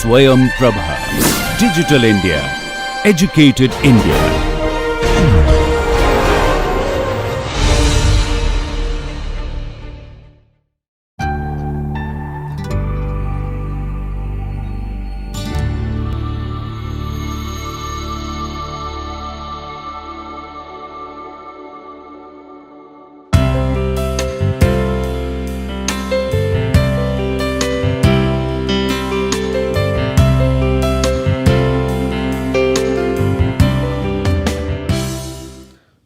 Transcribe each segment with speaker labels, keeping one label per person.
Speaker 1: Swayam Prabha. Digital India. Educated India.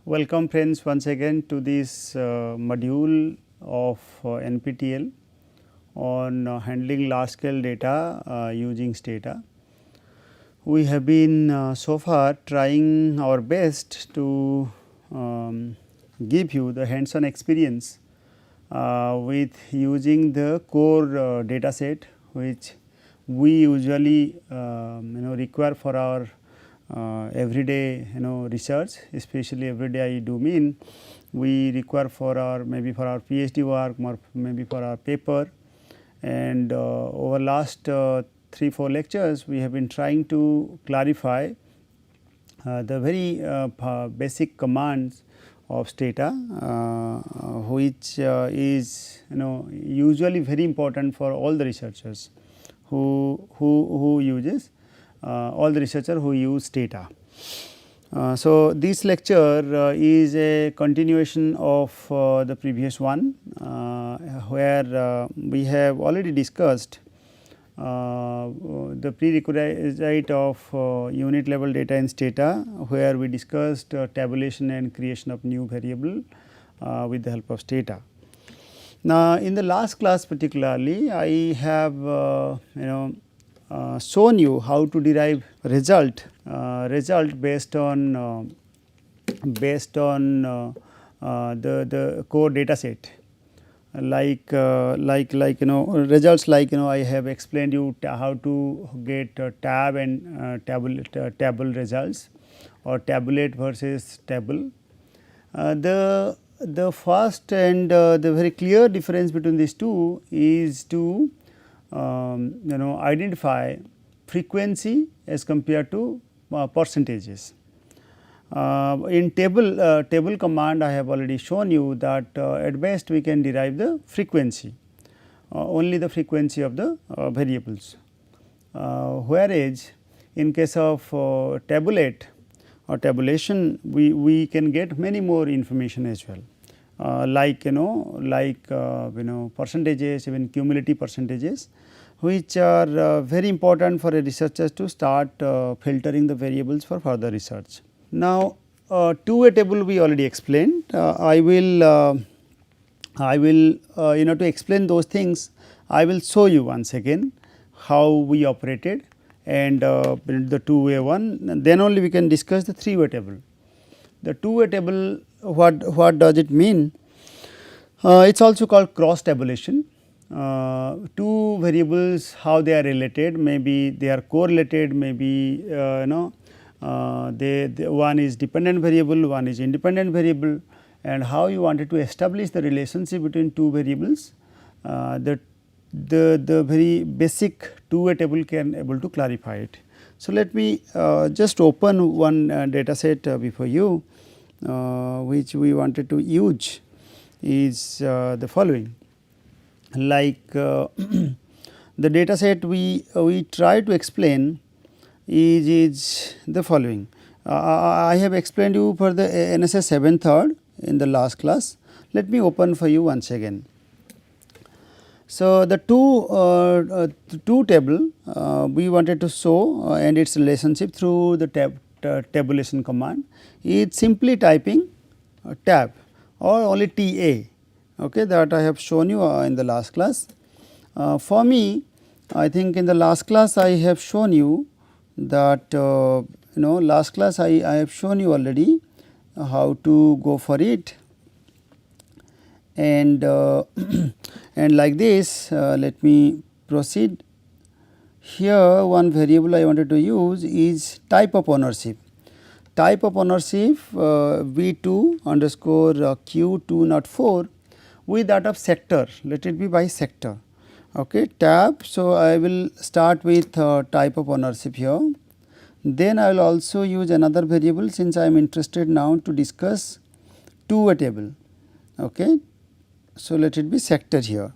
Speaker 2: Welcome friends once again to this module of NPTEL on handling large scale data using Stata. We have been so far trying our best to give you the hands on experience with using the core data set which we usually require for our everyday research, especially everyday I do mean we require for our maybe for our PhD work or maybe for our paper, and over last 3-4 lectures we have been trying to clarify the very basic commands of Stata which is usually very important for all the researchers who uses all the researchers who use Stata. So, this lecture is a continuation of the previous one where we have already discussed the prerequisite of unit level data in Stata, where we discussed tabulation and creation of new variable with the help of Stata. Now, in the last class particularly I have shown you how to derive result based on the core data set, like results like I have explained you how to get tab and table results or tabulate versus table. The first and the very clear difference between these two is to identify frequency as compared to percentages. In table command I have already shown you that at best we can derive the frequency, only the frequency of the variables, whereas in case of tabulate or tabulation we can get many more information as well, like percentages, even cumulative percentages, which are very important for a researcher to start filtering the variables for further research. Now, two-way table we already explained. I will to explain those things I will show you once again how we operated and the two-way one, and then only we can discuss the three-way table. The two-way table, what does it mean? It is also called cross tabulation. Two variables, how they are related, maybe they are correlated, maybe one is dependent variable, one is independent variable, and how you wanted to establish the relationship between two variables. The very basic two-way table can able to clarify it. So, let me just open one data set before you which we wanted to use is the following. Like the data set we try to explain is the following. I have explained you for the NSS 7/3 in the last class. Let me open for you once again. So, the two table we wanted to show and its relationship through the tabulation command is simply typing tab or only TA, okay, that I have shown you in the last class. For me, I think in the last class I have shown you that last class I have shown you already how to go for it, and and like this let me proceed. Here one variable I wanted to use is type of ownership. Type of ownership V2 underscore Q2 not 4 with that of sector, let it be by sector. okay, tab. So, I will start with type of ownership here. Then I will also use another variable, since I am interested now to discuss two-way table. Okay. So, let it be sector here.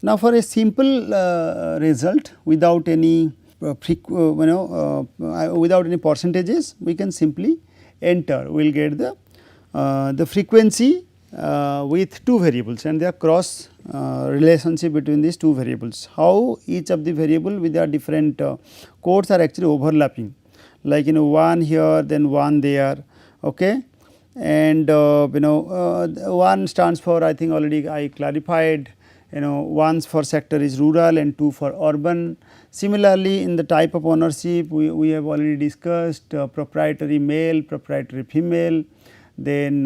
Speaker 2: Now, for a simple result without any without any percentages, we can simply enter. We will get the frequency with two variables and their cross relationship between these two variables. How each of the variable with their different codes are actually overlapping, like one here, then one there. Okay. And one stands for, I think already I clarified, one for sector is rural and two for urban. Similarly, in the type of ownership we have already discussed proprietary male, proprietary female, then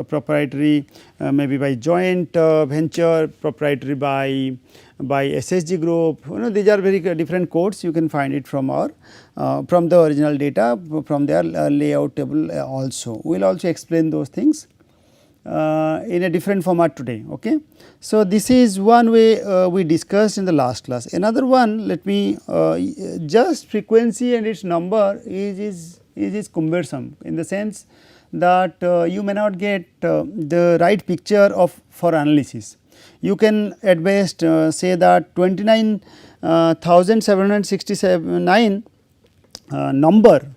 Speaker 2: proprietary maybe by joint venture, proprietary by SSG group. These are very different codes. You can find it from our from the original data, from their layout table also. We will also explain those things in a different format today. Okay. So, this is one way we discussed in the last class. Another one, let me just frequency and its number is cumbersome, in the sense that you may not get the right picture of for analysis. You can at best say that 29,769 number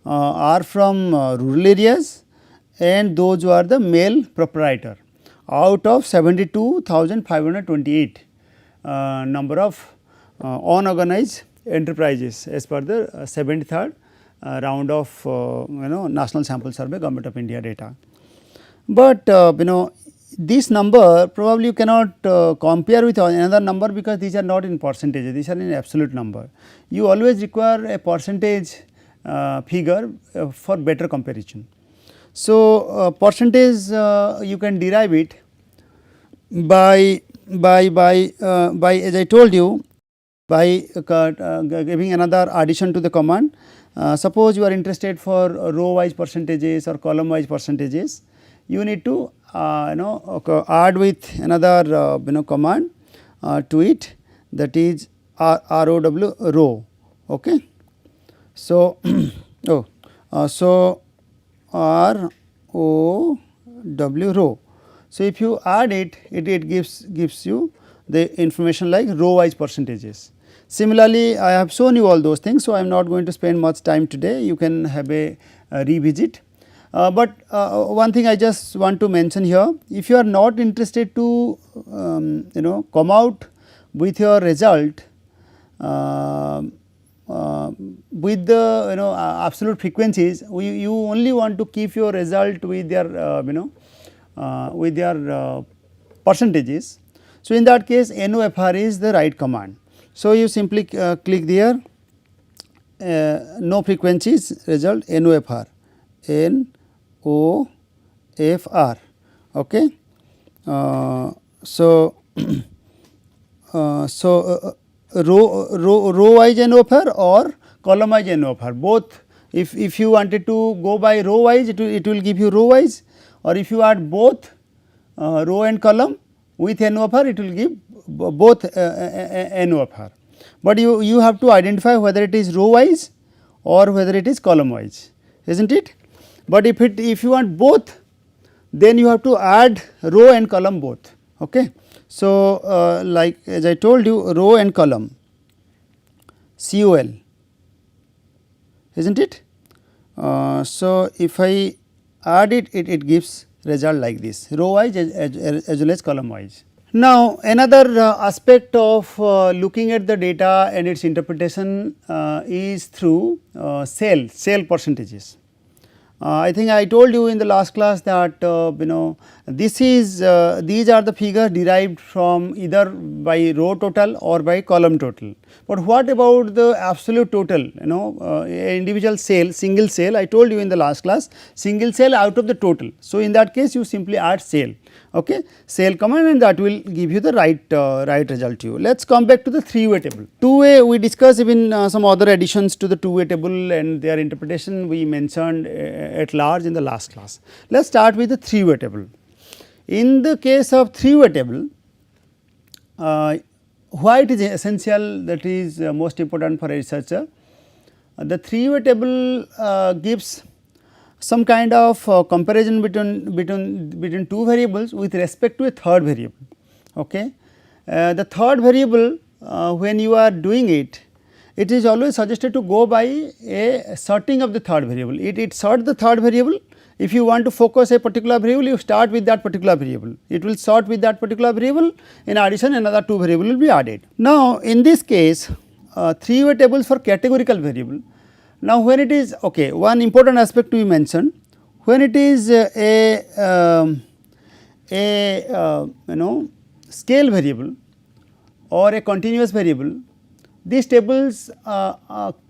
Speaker 2: are from rural areas, and those who are the male proprietor out of 72,528 number of unorganized enterprises as per the 73rd round of national sample survey Government of India data. But this number probably you cannot compare with another number, because these are not in percentages, these are in absolute number. You always require a percentage figure for better comparison. So, percentage you can derive it by as I told you, by giving another addition to the command. Suppose you are interested for row wise percentages or column wise percentages, you need to add with another command to it, that is ROW row. Okay. So, so ROW row. So, if you add it, it gives you the information like row wise percentages. Similarly, I have shown you all those things. So, I am not going to spend much time today, you can have a revisit. But one thing I just want to mention here, if you are not interested to come out with your result with the absolute frequencies, you only want to keep your result with their percentages. So, in that case NOFR is the right command. So, you simply click there, no frequencies result NOFR, NOFR. Okay. So, row wise NOFR or column wise NOFR, both. If you wanted to go by row wise, it will give you row wise, or if you add both row and column with NOFR, it will give both NOFR. But you have to identify whether it is row wise or whether it is column wise, is not it? But if you want both, then you have to add row and column both. Okay. So, like as I told you, row and column COL, is not it? So, if I add it, it gives result like this, row wise as well as column wise. Now, another aspect of looking at the data and its interpretation is through cell percentages. I think I told you in the last class that this is these are the figures derived from either by row total or by column total. But what about the absolute total, individual cell, single cell? I told you in the last class, single cell out of the total. So, in that case you simply add cell, okay, cell command, and that will give you the right result to you. Let us come back to the three-way table. Two-way we discussed even some other additions to the two-way table, and their interpretation we mentioned at large in the last class. Let us start with the three-way table. In the case of three-way table, why it is essential, that is most important for a researcher. The three-way table gives some kind of comparison between two variables with respect to a third variable. Okay. The third variable, when you are doing it, it is always suggested to go by a sorting of the third variable. It sort the third variable. If you want to focus a particular variable, you start with that particular variable. It will sort with that particular variable. In addition, another two variable will be added. Now, in this case, three-way tables for categorical variable. Now, when it is okay, one important aspect to be mentioned, when it is scale variable or a continuous variable, these tables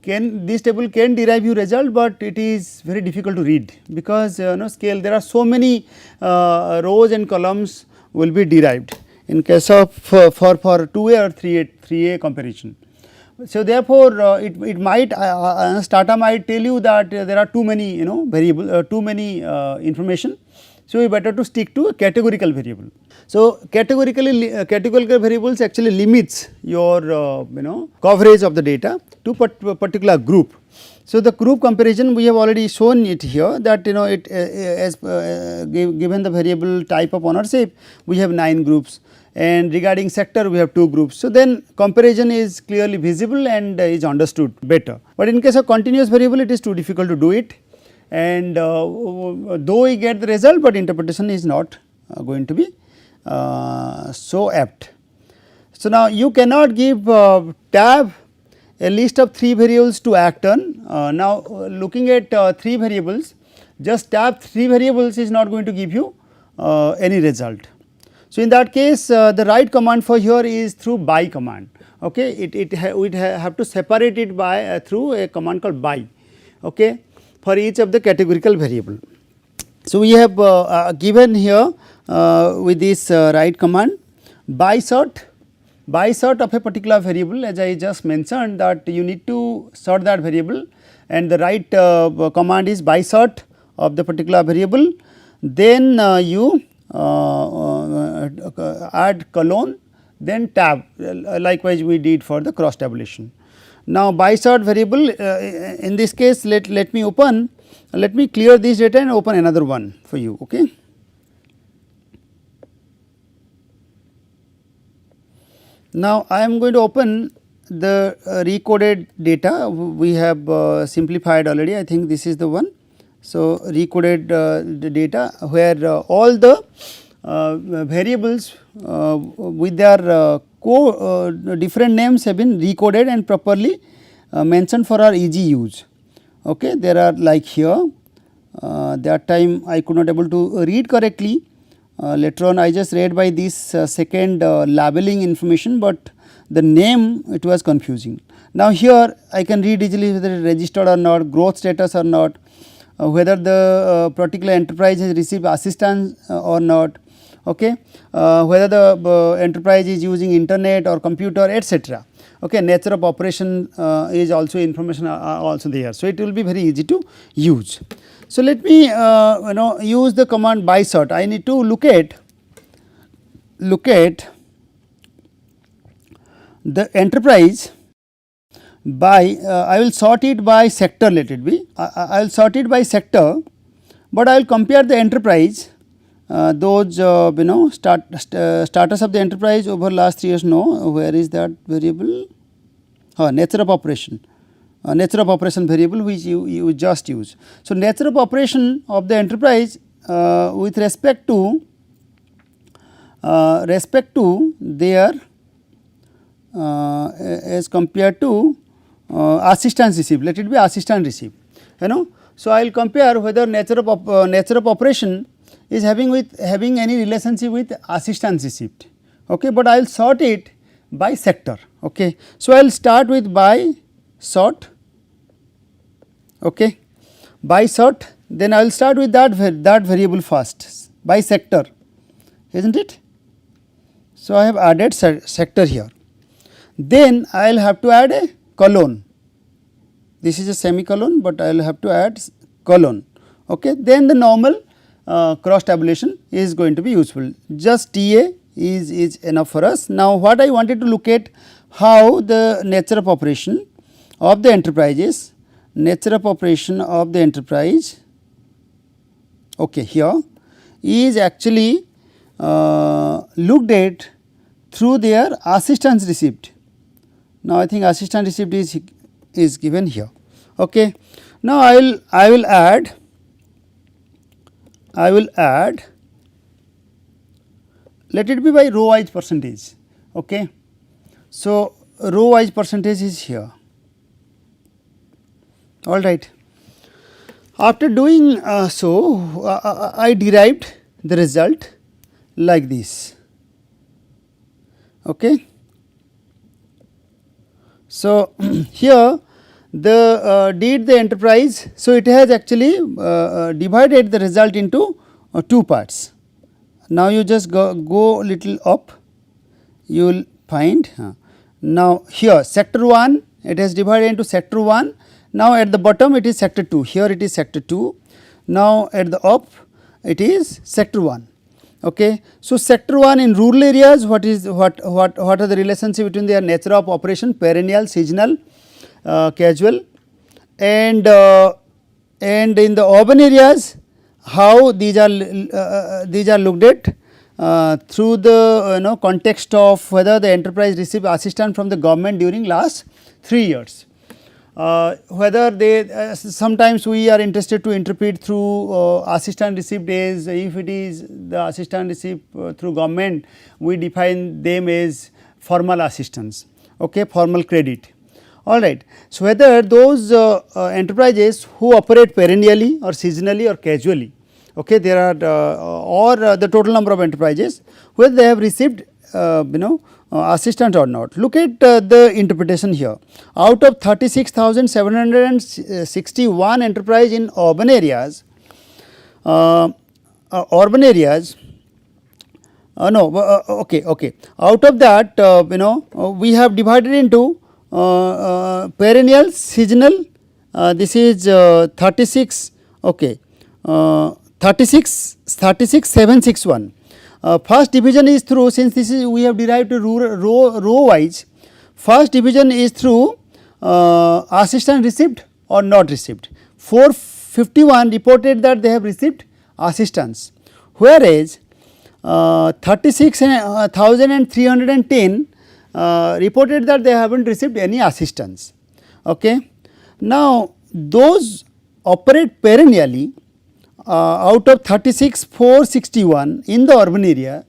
Speaker 2: table can derive you result, but it is very difficult to read, because scale, there are so many rows and columns will be derived in case of for 2A or 3A comparison. So, therefore, it might Stata might tell you that there are too many variable too many information. So, you better to stick to a categorical variable. So, categorical variables actually limits your coverage of the data to particular group. So, the group comparison we have already shown it here, that it as given the variable type of ownership, we have 9 groups, and regarding sector we have 2 groups. So, then comparison is clearly visible and is understood better. But in case of continuous variable, it is too difficult to do it, and though we get the result, but interpretation is not going to be so apt. So, now you cannot give tab a list of 3 variables to act on. Now, looking at 3 variables, just tab 3 variables is not going to give you any result. So, in that case, the right command for here is through by command. Okay, we have to separate it by through a command called by. Okay, for each of the categorical variable. So, we have given here with this right command by sort of a particular variable, as I just mentioned, that you need to sort that variable, and the right command is by sort of the particular variable. Then you add colon, then tab, likewise we did for the cross tabulation. Now, by sort variable, in this case let me clear this data and open another one for you. Okay. Now, I am going to open the recoded data. We have simplified already, I think this is the one. So, recoded the data where all the variables with their different names have been recoded and properly mentioned for our easy use. Okay. There are like here, that time I could not able to read correctly. Later on I just read by this second labeling information, but the name it was confusing. Now, here I can read easily whether it is registered or not, growth status or not, whether the particular enterprise has received assistance or not, okay, whether the enterprise is using internet or computer, etc. Okay, nature of operation is also information also there. So, it will be very easy to use. So, let me use the command by sort. I need to look at the enterprise by I will sort it by sector, let it be. I will sort it by sector, but I will compare the enterprise those status of the enterprise over last 3 years. No, where is that variable? Nature of operation. Nature of operation variable which you just use. So, nature of operation of the enterprise with respect to their as compared to assistance received, let it be assistance received, So, I will compare whether nature of operation is having any relationship with assistance received, okay, but I will sort it by sector. Okay. So, I will start with by sort, okay, by sort, then I will start with that variable first by sector, is not it. So, I have added sector here, then I will have to add a colon, this is a semicolon, but I will have to add colon, okay. Then the normal cross tabulation is going to be useful, just TA
Speaker 3: is enough for us. Now, what I wanted to look at, how the nature of operation of the enterprises, nature of operation of the enterprise, okay, here is actually looked at through their assistance receipt. Now, I think assistance receipt is given here. Okay. Now, I will add let it be by row wise percentage. Okay. So, row wise percentage is here, all right. After doing I derived the result like this. Okay. So, here did the enterprise. So, it has actually divided the result into two parts. Now, you just go little up, you will find now here sector 1, it has divided into sector 1. Now, at the bottom it is sector 2, here it is sector 2. Now, at the up it is sector 1. Okay. So, sector 1 in rural areas, what are the relationship between their nature of operation, perennial, seasonal, casual, and in the urban areas, how these are looked at through the context of whether the enterprise received assistance from the government during last 3 years. Whether they sometimes we are interested to interpret through assistance received as, if it is the assistance received through government, we define them as formal assistance, okay, formal credit. All right. So, whether those enterprises who operate perennially or seasonally or casually, okay, there are or the total number of enterprises, whether they have received assistance or not. Look at the interpretation here. Out of 36,761 enterprise in urban areas, okay, out of that we have divided into perennial, seasonal, this is 36, okay, 36,761. First division is through, since this is we have derived to row wise, first division is through assistance received or not received. 451 reported that they have received assistance, whereas 36,310 reported that they have not received any assistance. Okay. Now, those operate perennially, out of 36,461 in the urban area,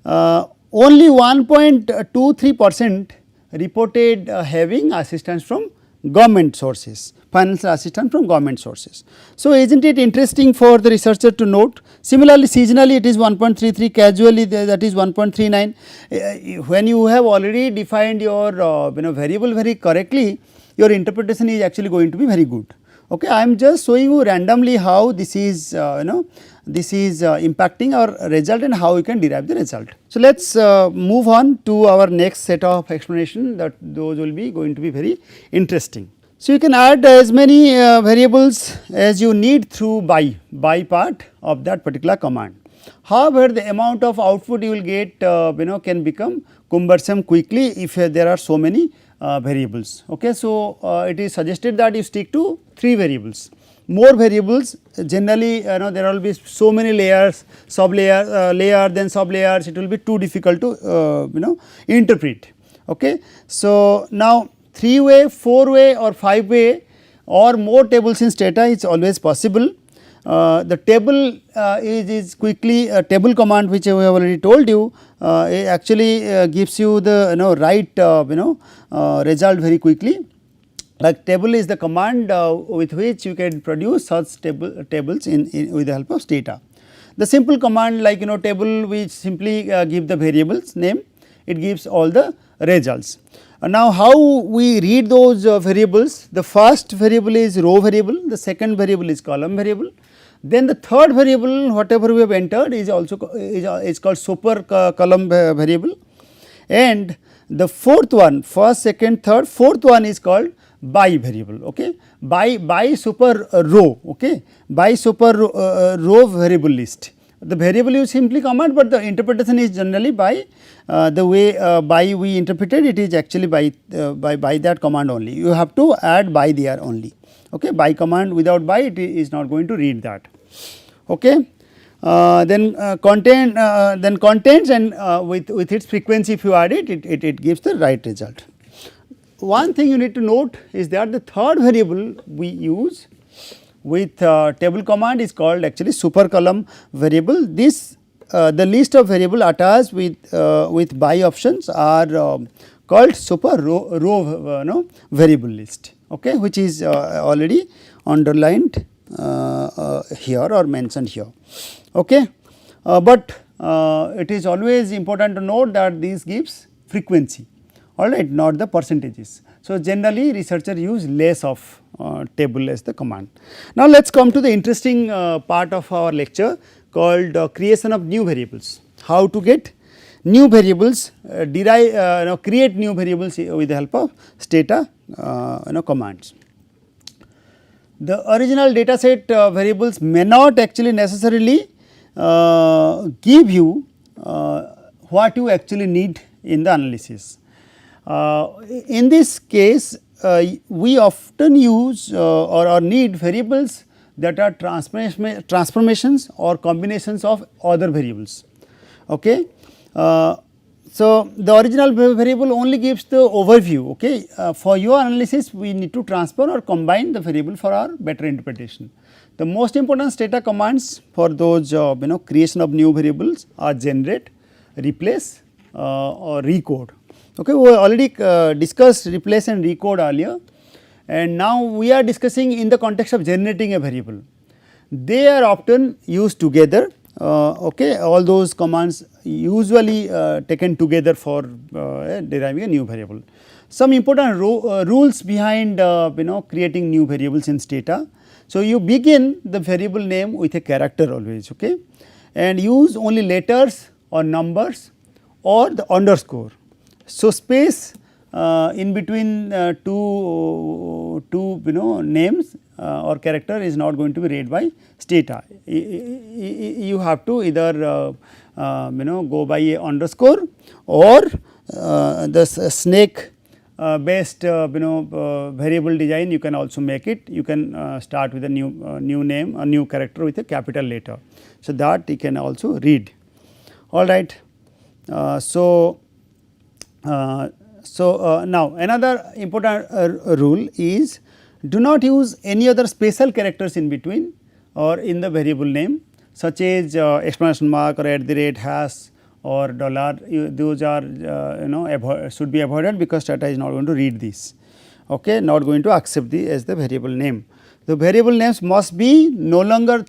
Speaker 3: only 1.23% reported having assistance from government sources, financial assistance from government sources. So, is not it interesting for the researcher to note? Similarly, seasonally it is 1.33, casually that is 1.39. When you have already defined your variable very correctly, your interpretation is actually going to be very good. Okay, I am just showing you randomly how this is impacting our result and how we can derive the result. So, let us move on to our next set of explanation, that those will be going to be very interesting. So, you can add as many variables as you need through by part of that particular command. However, the amount of output you will get can become cumbersome quickly if there are so many variables. Okay. So, it is suggested that you stick to 3 variables. More variables, generally there will be so many layers, sub layer, then sub layers, it will be too difficult to interpret. Okay. So, now 3-way, 4-way or 5-way or more tables in Stata is always possible. The table is quickly a table command, which I have already told you, actually gives you the right result very quickly. Like table is the command with which you can produce such tables with the help of Stata. The simple command like table, which simply give the variables name, it gives all the results. Now, how we read those variables? The first variable is row variable, the second variable is column variable, then the third variable whatever we have entered is also is called super column variable, and the fourth one, first, second, third, fourth one is called by variable. Okay. By super row, okay, by super row variable list. The variable you simply command, but the interpretation is generally by the way by we interpreted it is actually by that command only. You have to add by there only. Okay, by command, without by it is not going to read that. Okay. Then contents and with its frequency, if you add it, it gives the right result. One thing you need to note is that the third variable we use with table command is called actually super column variable. This the list of variable attached with by options are called super row variable list, okay, which is already underlined here or mentioned here. Okay. But it is always important to note that this gives frequency, alright, not the percentages. So, generally researcher use less of table as the command. Now, let us come to the interesting part of our lecture called creation of new variables. How to get new variables, create new variables with the help of Stata commands. The original data set variables may not actually necessarily give you what you actually need in the analysis. In this case, we often use or need variables that are transformations or combinations of other variables. Okay. So, the original variable only gives the overview. Okay. For your analysis, we need to transform or combine the variable for our better interpretation. The most important Stata commands for those creation of new variables are generate, replace or recode. Okay. We already discussed replace and recode earlier, and now we are discussing in the context of generating a variable. They are often used together. Okay. All those commands usually taken together for deriving a new variable. Some important rules behind creating new variables in Stata. So, you begin the variable name with a character always, okay, and use only letters or numbers or the underscore. So, space in between two names or character is not going to be read by Stata. You have to either go by a underscore or the snake based variable design, you can also make it. You can start with a new name, a new character with a capital letter. So, that you can also read. Alright. Now, another important rule is do not use any other special characters in between or in the variable name, such as exclamation mark or @ hash or dollar. Those are should be avoided because Stata is not going to read this, okay, not going to accept the as the variable name. The variable names must be no longer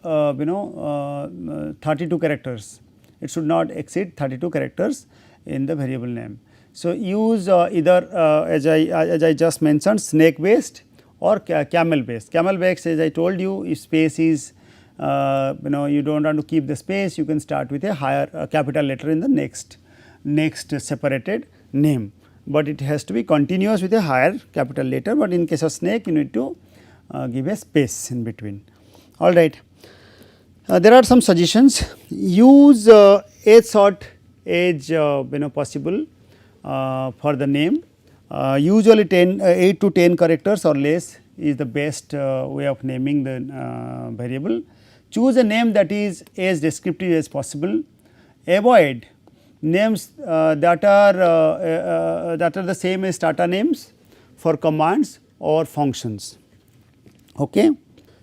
Speaker 3: 32 characters. It should not exceed 32 characters in the variable name. So, use either as I just mentioned snake based or camel based. Camel based, as I told you, if space is you do not want to keep the space, you can start with a higher capital letter in the next separated name, but it has to be continuous with a higher capital letter, but in case of snake you need to give a space in between. Alright. There are some suggestions. Use as short as possible for the name. Usually 8 to 10 characters or less is the best way of naming the variable. Choose a name that is as descriptive as possible. Avoid names that are the same as Stata names for commands or functions. Okay.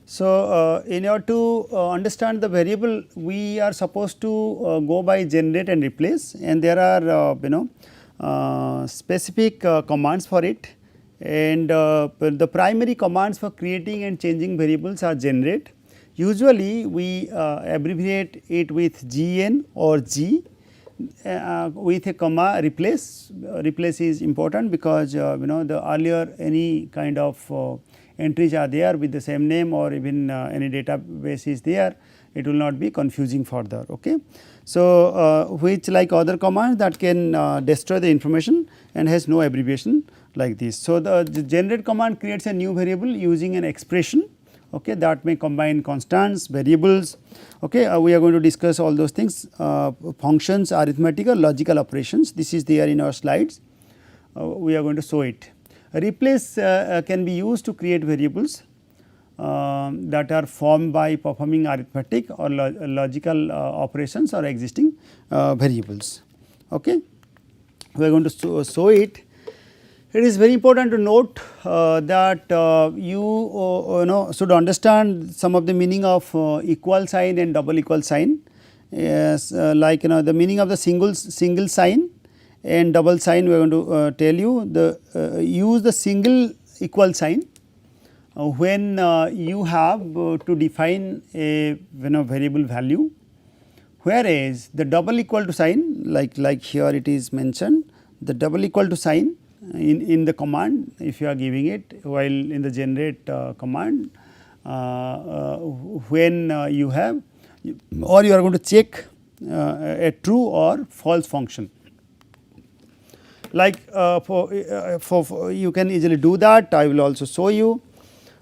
Speaker 3: So, in order to understand the variable, we are supposed to go by generate and replace, and there are specific commands for it, and the primary commands for creating and changing variables are generate. Usually we abbreviate it with GN or G with a comma. Replace is important because the earlier any kind of entries are there with the same name or even any database is there, it will not be confusing further. Okay. So, which like other commands that can destroy the information and has no abbreviation like this. So, the generate command creates a new variable using an expression okay, that may combine constants, variables. Okay, we are going to discuss all those things, functions, arithmetical, logical operations. This is there in our slides. We are going to show it. Replace can be used to create variables that are formed by performing arithmetic or logical operations or existing variables. Okay. We are going to show it. It is very important to note that you know should understand some of the meaning of equal sign and double equal sign. Yes, like the meaning of the single sign and double sign. We are going to tell you the use the single equal sign when you have to define a variable value, whereas the double equal to sign, like here it is mentioned, the double equal to sign in the command, if you are giving it while in the generate command, when you have or you are going to check a true or false function. Like for you can easily do that. I will also show you,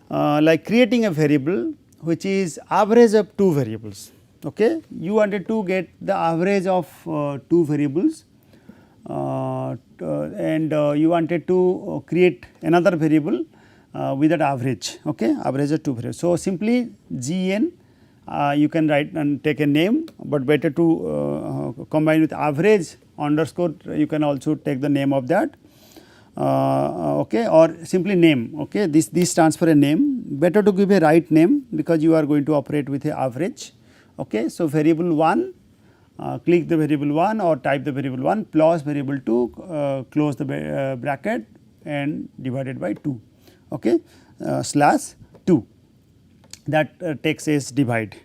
Speaker 3: like creating a variable which is average of two variables. Okay, you wanted to get the average of two variables, and you wanted to create another variable with that average. Okay, average of two variables. So simply GN. You can write and take a name, but better to combine with average underscore. You can also take the name of that, okay, or simply name. Okay, this stands for a name. Better to give a right name because you are going to operate with a average. Okay, so variable 1, click the variable 1 or type the variable 1 plus variable 2, close the bracket and divided by 2. Okay, slash 2. That takes as divide.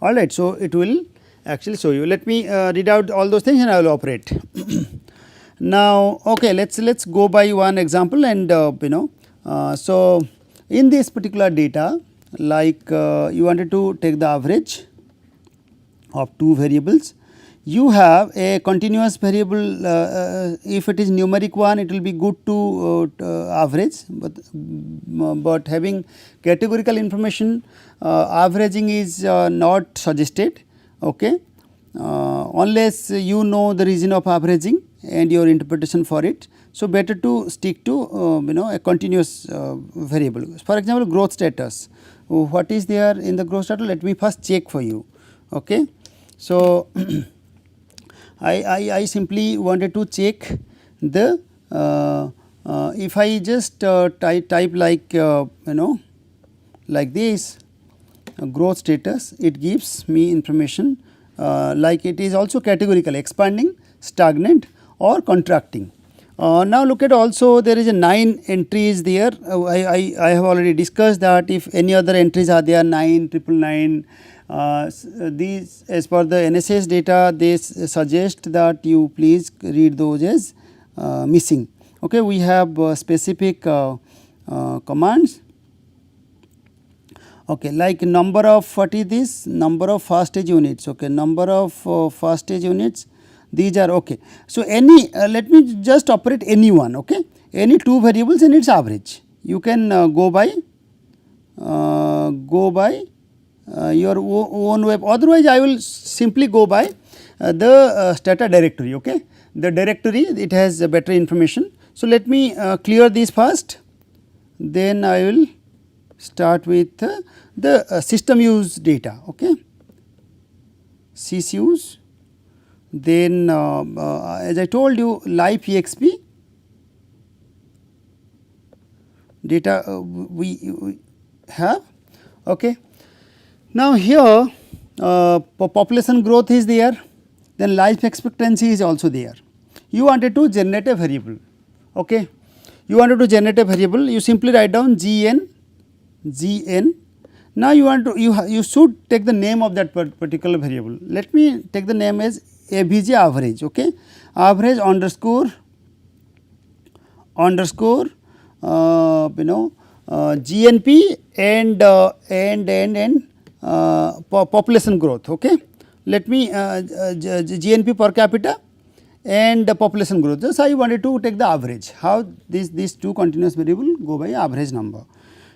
Speaker 3: Alright, so it will actually show you. Let me read out all those things and I will operate. Now, okay, let's go by one example, and so in this particular data, like you wanted to take the average of two variables. You have a continuous variable. If it is numeric one, it will be good to average, but having categorical information, averaging is not suggested. Okay, unless you know the reason of averaging and your interpretation for it. So better to stick to a continuous variable. For example, growth status. What is there in the growth status? Let me first check for you. Okay, so I simply wanted to check the if I just type like like this growth status, it gives me information like it is also categorical, expanding, stagnant or contracting. Now look at also there is a 9 entries there. I have already discussed that if any other entries are there, 9, 999. These as per the NSS data, they suggest that you please read those as missing. Okay, we have specific commands. Okay, like number of, what is this? Number of fast stage units. Okay, number of fast stage units. These are okay. So any let me just operate any one. Okay, any two variables and its average. You can go by your own web. Otherwise, I will simply go by the Stata directory. Okay, the directory, it has better information. So let me clear this first. Then I will start with the system use data. Okay, sysuse. Then as I told you, live exp data we have. Okay. Now here population growth is there, then life expectancy is also there. You wanted to generate a variable. Okay, you wanted to generate a variable. You simply write down gn. Now you want to you should take the name of that particular variable. Let me take the name as avg average. Okay, average underscore GNP and population growth. Okay, let me GNP per capita and the population growth. Just I wanted to take the average. How these two continuous variable go by average number.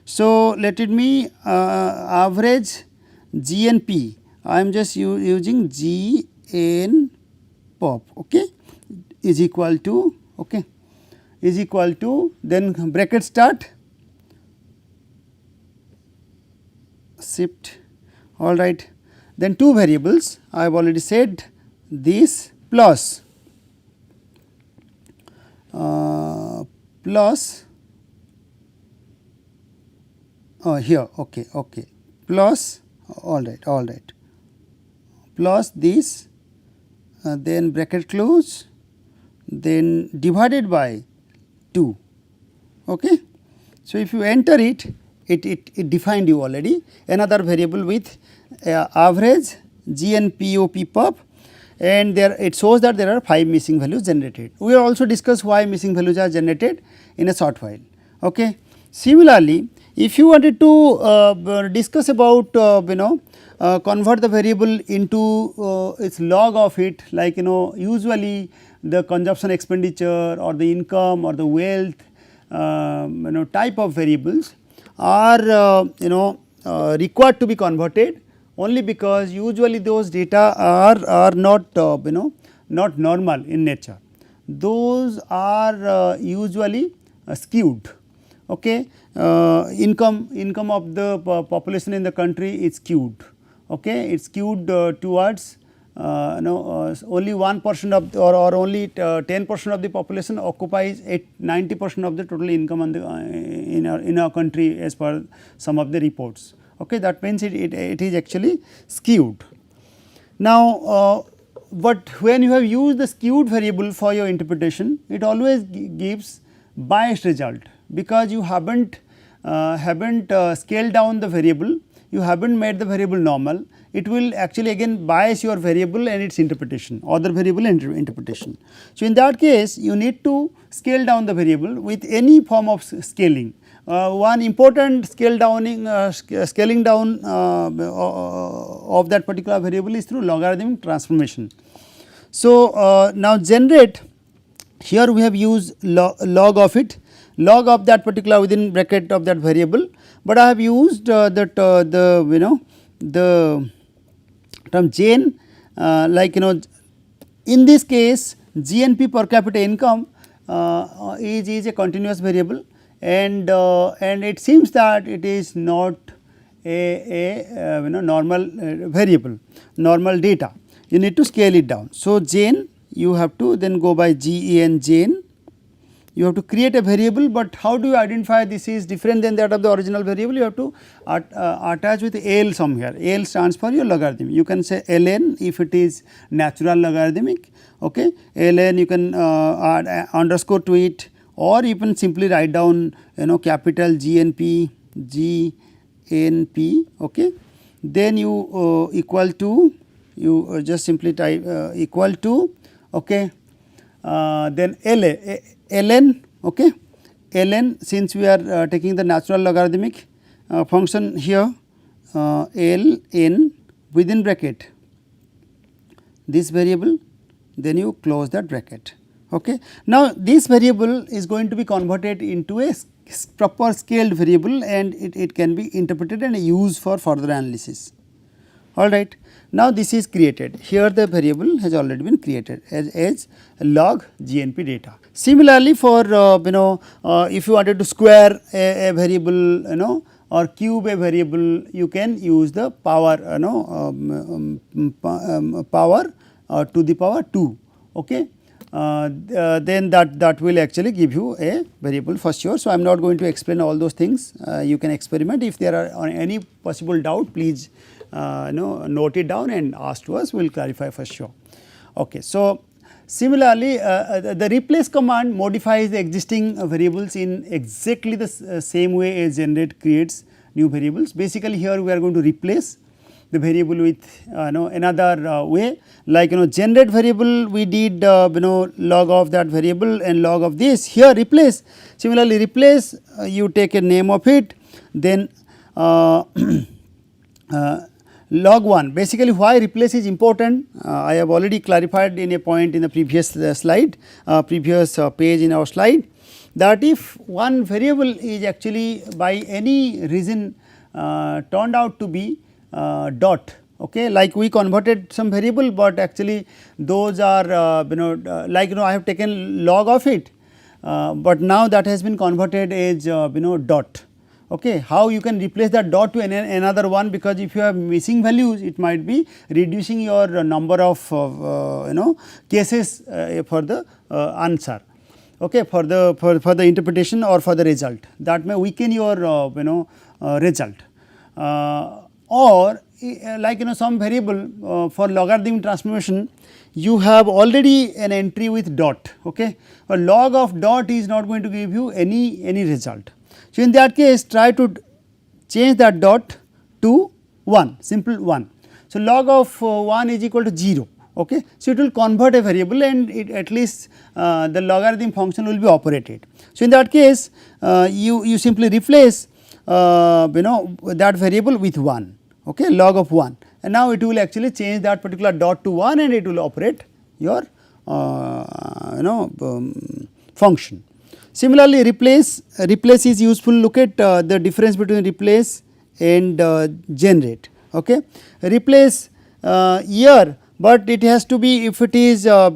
Speaker 3: So, let it be average G and P, I am just using G n pop, okay, is equal to, okay, is equal to, then bracket start, shift, all right. Then two variables I have already said, this plus here, okay, okay, plus, all right, plus this, then bracket close, then divided by 2, okay. So, if you enter it, it defined you already another variable with average G and POP pop, and there it shows that there are 5 missing values generated. We will also discuss why missing values are generated in a short while. Okay. Similarly, if you wanted to discuss about convert the variable into its log of it, like usually the consumption expenditure or the income or the wealth type of variables are required to be converted, only because usually those data are not not normal in nature. Those are usually skewed. Okay. Income of the population in the country is skewed. Okay. It is skewed towards only 1% of or only 10% of the population occupies 90% of the total income on the, in our country as per some of the reports. Okay. That means it is actually skewed. Now, but when you have used the skewed variable for your interpretation, it always gives biased result, because you haven't scaled down the variable, you haven't made the variable normal. It will actually again bias your variable and its interpretation, other variable interpretation. So, in that case you need to scale down the variable with any form of scaling. One important scaling down of that particular variable is through logarithmic transformation. So, now generate, here we have used log of it, log of that particular within bracket of that variable, but I have used the term Jane, like in this case GNP per capita income is a continuous variable, and it seems that it is not a normal variable, normal data. You need to scale it down. So, Jane, you have to then go by GEN Jane, you have to create a variable, but how do you identify this is different than that of the original variable? You have to attach with AL somewhere. AL stands for your logarithm. You can say ln if it is natural logarithmic, okay. ln you can add underscore to it, or you can simply write down capital GNP, GNP, okay. Then you equal to, you just simply type equal to, okay. Then ln, okay, ln, since we are taking the natural logarithmic function here, ln within bracket this variable, then you close that bracket. Okay. Now, this variable is going to be converted into a proper scaled variable, and it can be interpreted and used for further analysis. All right. Now, this is created, here the variable has already been created as log GNP data. Similarly, for if you wanted to square a variable or cube a variable, you can use the power power to the power 2, okay. Then that will actually give you a variable for sure. So, I am not going to explain all those things, you can experiment. If there are any possible doubt, please note it down and ask to us, we will clarify for sure. Okay. So, similarly, the replace command modifies the existing variables in exactly the same way as generate creates new variables. Basically, here we are going to replace the variable with another way, like generate variable we did log of that variable and log of this. Here replace, similarly replace, you take a name of it, then log 1. Basically, why replace is important, I have already clarified in a point in the previous slide, previous page in our slide. that if one variable is actually by any reason turned out to be dot, okay, like we converted some variable, but actually those are like I have taken log of it, but now that has been converted as dot. Okay. How you can replace that dot to another one, because if you have missing values, it might be reducing your number of cases for the answer, okay, for the interpretation or for the result, that may weaken your result. Or like some variable for logarithmic transformation, you have already an entry with dot, okay. A log of dot is not going to give you any result. So, in that case try to change that dot to 1, simple 1. So, log of 1 is equal to 0, okay. So, it will convert a variable and it at least the logarithm function will be operated. So, in that case you simply replace that variable with 1, okay, log of 1, and now it will actually change that particular dot to 1 and it will operate your function. Similarly, replace is useful. Look at the difference between replace and generate, okay. Replace year, but it has to be if it is till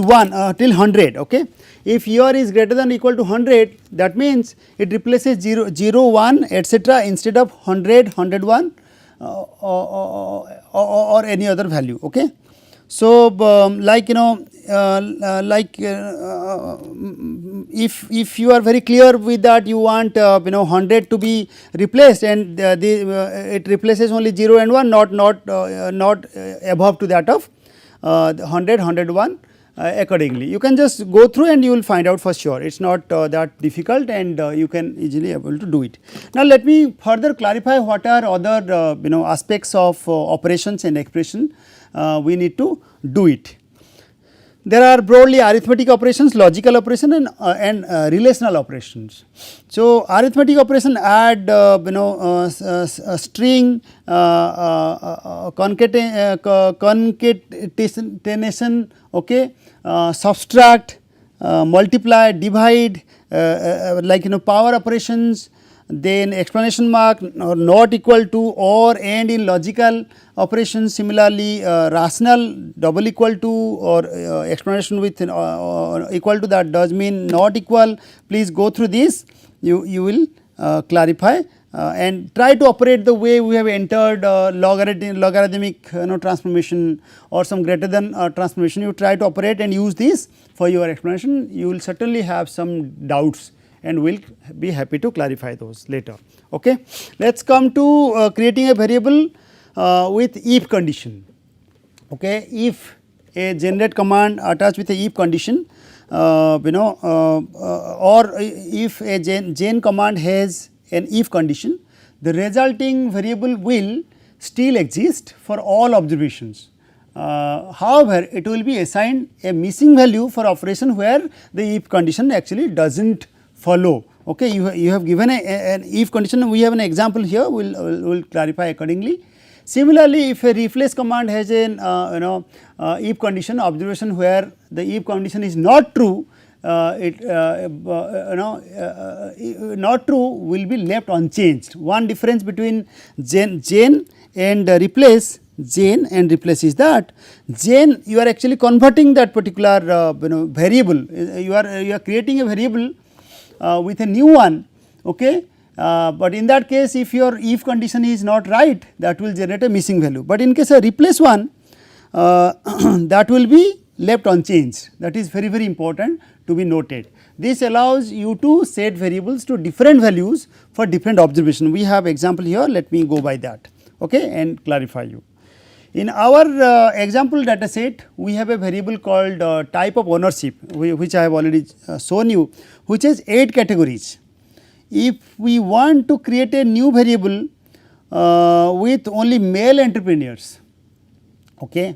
Speaker 3: 100, okay. If year is greater than or equal to 100, that means it replaces 0, 0, 1 etcetera instead of 100, 101 or any other value, okay. So, like if you are very clear with that, you want 100 to be replaced, and it replaces only 0 and 1, not above to that of 100, 101 accordingly. You can just go through and you will find out for sure. It is not that difficult, and you can easily able to do it. Now, let me further clarify what are other aspects of operations and expression we need to do it. There are broadly arithmetic operations, logical operation and relational operations. So, arithmetic operation add string, concatenation, okay, subtract, multiply, divide, like power operations, then exclamation mark or not equal to, or and in logical operations. Similarly, rational double equal to or explanation with equal to, that does mean not equal. Please go through this, you will clarify and try to operate the way we have entered logarithmic transformation or some greater than transformation. You try to operate and use this for your explanation. You will certainly have some doubts and we will be happy to clarify those later. Okay. Let us come to creating a variable with if condition. Okay. If a generate command attached with a if condition, or if a gen command has an if condition, the resulting variable will still exist for all observations. However, it will be assigned a missing value for operation where the if condition actually does not follow. Okay. You have given an if condition, we have an example here, we will clarify accordingly. Similarly, if a replace command has an if condition observation where the if condition is not true, not true will be left unchanged. One difference between gen and replace, gen and replace is that gen you are actually converting that particular variable, you are creating a variable with a new one, okay. But in that case, if your if condition is not right, that will generate a missing value. But in case of replace one, that will be left unchanged. That is very important to be noted. This allows you to set variables to different values for different observation. We have example here, let me go by that, okay, and clarify you. In our example data set, we have a variable called type of ownership, which I have already shown you, which has 8 categories. If we want to create a new variable with only male entrepreneurs, okay.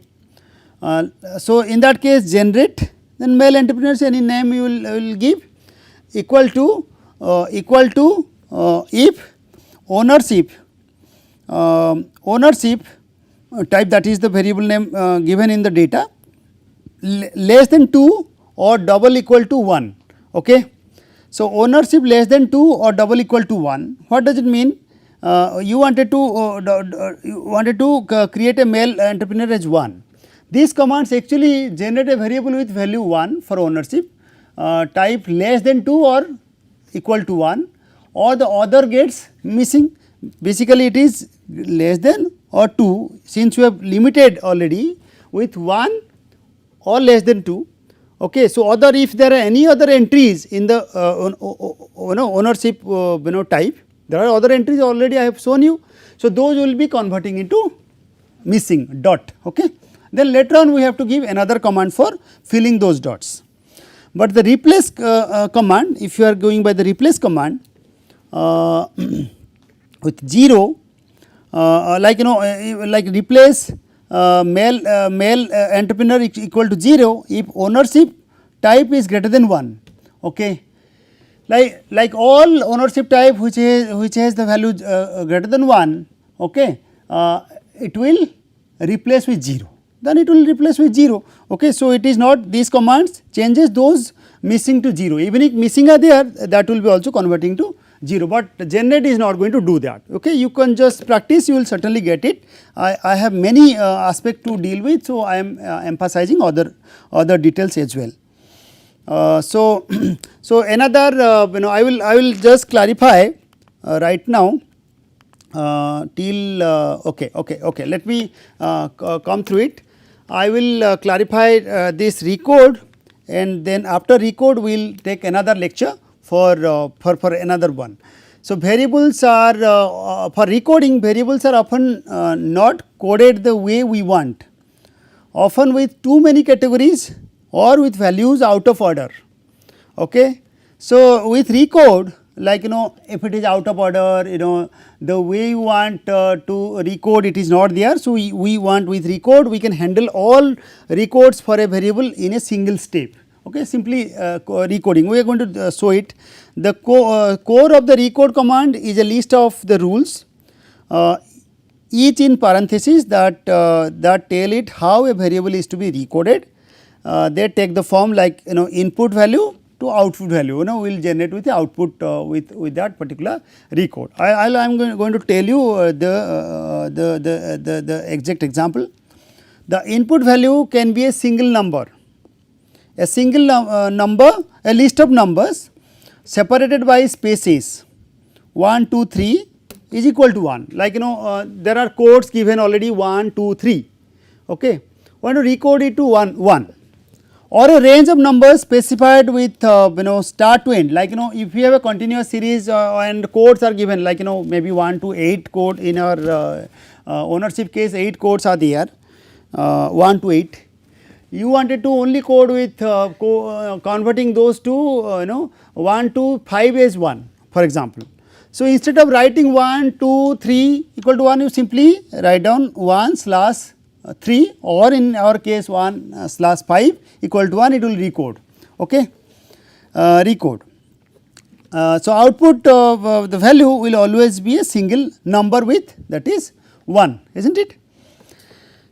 Speaker 3: So, in that case generate, then male entrepreneurs any name you will give, equal to if ownership type, that is the variable name given in the data, less than 2 or double equal to 1. Okay. So, ownership less than 2 or double equal to 1. What does it mean? You wanted to create a male entrepreneur as 1. These commands actually generate a variable with value 1 for ownership, type less than 2 or equal to 1, or the other gets missing. Basically it is less than or 2, since you have limited already with 1 or less than 2. Okay. So, other, if there are any other entries in the ownership type, there are other entries already I have shown you. So, those will be converting into missing dot. Okay. Then later on we have to give another command for filling those dots. But the replace command, if you are going by the replace command with 0, like like replace male entrepreneur equal to 0 if ownership type is greater than 1. Okay. Like all ownership type which has the value greater than 1, okay, it will replace with 0, then it will replace with 0. Okay. So, it is not, these commands changes those missing to 0, even if missing are there, that will be also converting to 0, but generate is not going to do that. Okay. You can just practice, you will certainly get it. I have many aspects to deal with, so I am emphasizing other details as well. So, so another I will just clarify right now till okay, let me come through it. I will clarify this recode, and then after recode we will take another lecture for another one. So, variables are for recoding, variables are often not coded the way we want, often with too many categories or with values out of order. Okay. So, with recode, like if it is out of order, the way you want to recode, it is not there. So, we want with recode we can handle all recodes for a variable in a single step. Okay. Simply recoding, we are going to show it. The core of the recode command is a list of the rules, each in parentheses that tell it how a variable is to be recoded. They take the form like input value to output value, we will generate with the output with that particular recode. I am going to tell you the exact example. The input value can be a single number, a list of numbers separated by spaces 1, 2, 3 is equal to 1, like there are codes given already 1, 2, 3. Okay. Want to recode it to 1, or a range of numbers specified with start to end, like if you have a continuous series and codes are given, like maybe 1 to 8 code. In our ownership case 8 codes are there, 1 to 8. You wanted to only code with converting those to 1 to 5 as 1, for example. So, instead of writing 1, 2, 3 equal to 1, you simply write down 1/3, or in our case 1/5 equal to 1, it will recode. Okay. Recode. So, output of the value will always be a single number with, that is 1, is not it.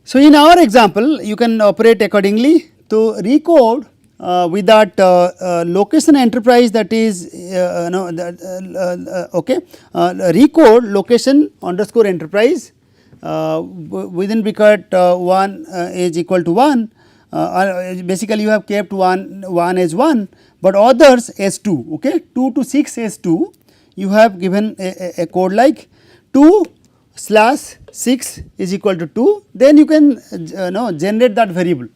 Speaker 3: So, in our example you can operate accordingly to recode with that location enterprise, that is okay, recode location underscore enterprise within bracket 1 is equal to 1. Basically you have kept 1 as 1, but others as 2. Okay. 2 to 6 as 2, you have given a code like 2/6 is equal to 2, then you can generate that variable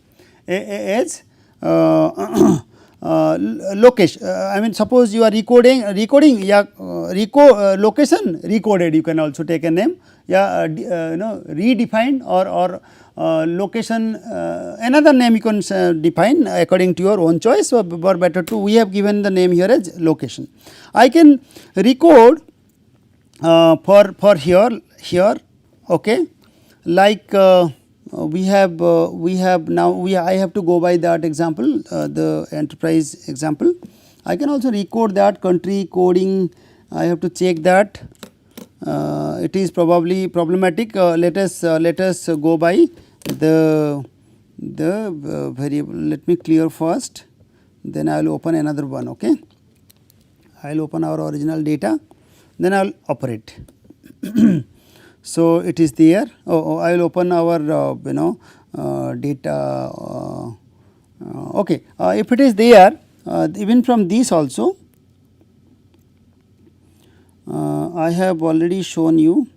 Speaker 3: as location. I mean, suppose you are recoding location recoded, you can also take a name, redefined, or location another name you can define according to your own choice. So, or better to, we have given the name here as location. I can recode for here, okay, like we have now I have to go by that example, the enterprise example. I can also recode that country coding, I have to check that. It is probably problematic. Let us go by the variable. Let me clear first, then I will open another one. Okay, I will open our original data, then I will operate. So it is there. I will open our data. Okay, if it is there, even from this also, I have already shown you.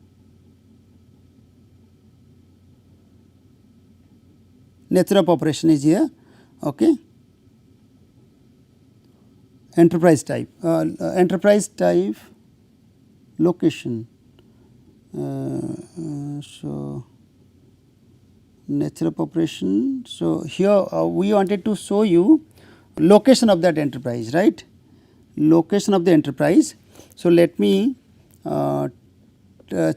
Speaker 3: Nature of operation is here. Okay. Enterprise type, location. So nature of operation. So here we wanted to show you location of that enterprise, right? Location of the enterprise. So let me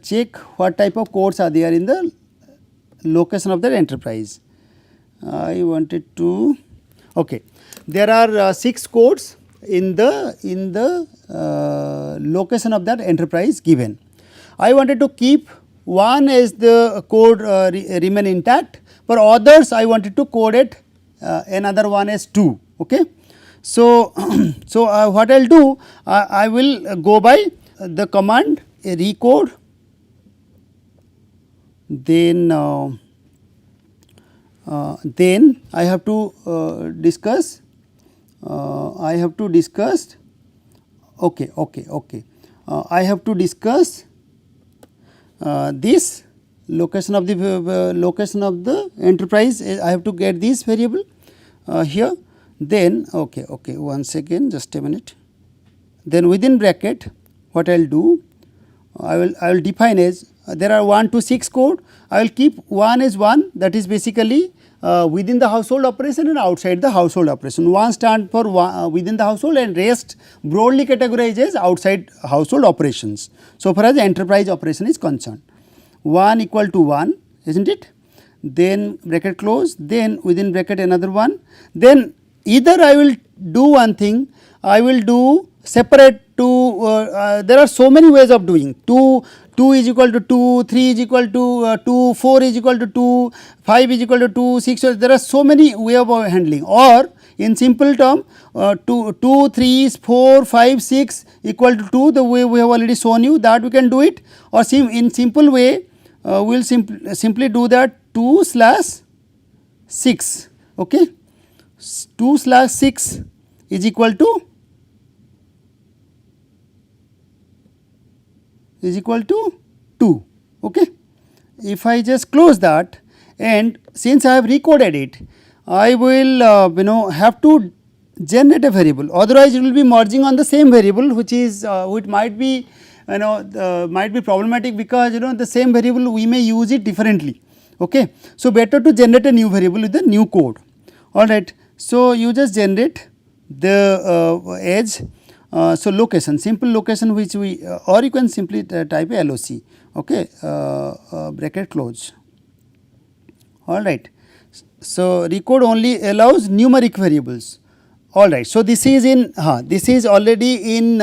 Speaker 3: check what type of codes are there in the location of that enterprise. I wanted to. Okay, there are 6 codes in the location of that enterprise given. I wanted to keep one as the code remain intact, for others I wanted to code it another one as 2. Okay. So, what I will do, I will go by the command recode, then I have to discuss. I have to discuss. Okay. I have to discuss this location of the enterprise. I have to get this variable here. Then okay, one second, just a minute. Then within bracket, what I will do, I will define as there are 1 to 6 code. I will keep 1 as 1, that is basically within the household operation and outside the household operation. 1 stand for within the household and rest broadly categorized as outside household operations. So far as enterprise operation is concerned, 1 equal to 1, isn't it? Then bracket close, then within bracket another 1. Then either I will do one thing, I will do separate to there are so many ways of doing. 2 is equal to 2, 3 is equal to 2, 4 is equal to 2, 5 is equal to 2, 6, there are so many way of handling. Or in simple term, 2, 3, 4, 5, 6 equal to 2, the way we have already shown you, that we can do it. Or in simple way, we will simply do that 2/6. Okay, 2/6 is equal to 2. Okay. If I just close that, and since I have recoded it, I will have to generate a variable, otherwise it will be merging on the same variable, which might be might be problematic, because the same variable we may use it differently. Okay. So better to generate a new variable with the new code. Alright. So you just generate the edge. So location, simple location, which we or you can simply type a LOC. Okay, bracket close. Alright. So recode only allows numeric variables. Alright. So this is in this is already in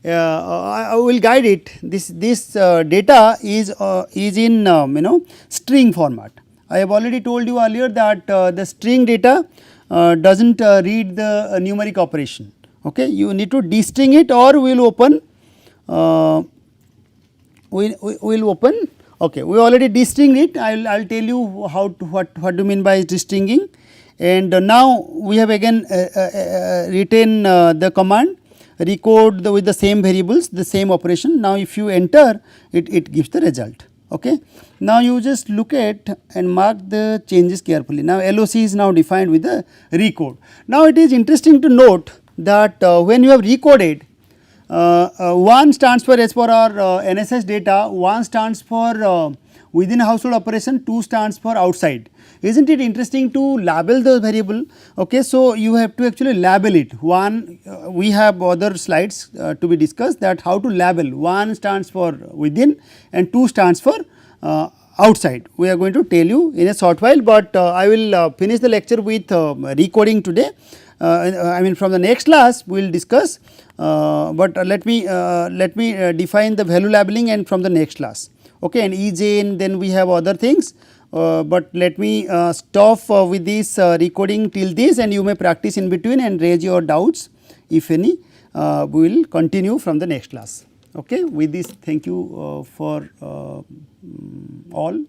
Speaker 3: I will guide it. This data is in string format. I have already told you earlier that the string data does not read the numeric operation. Okay, you need to destring it, or we will open. We will open. Okay, we already destringed it. I will tell you what do you mean by destringing. And now we have again written the command recode with the same variables, the same operation. Now if you enter it gives the result. Okay. Now you just look at and mark the changes carefully. Now LOC is now defined with the recode. Now it is interesting to note that when you have recoded, 1 stands for, as per our NSS data, 1 stands for within household operation, 2 stands for outside. Isn't it interesting to label the variable? Okay, so you have to actually label it. We have other slides to be discussed, that how to label. 1 stands for within and 2 stands for outside. We are going to tell you in a short while, but I will finish the lecture with recoding today. I mean from the next class we will discuss, but let me define the value labeling and from the next class. Okay, and EJ, and then we have other things but let me stop with this recording till this, and you may practice in between and raise your doubts if any. We will continue from the next class. Okay. With this, thank you for all.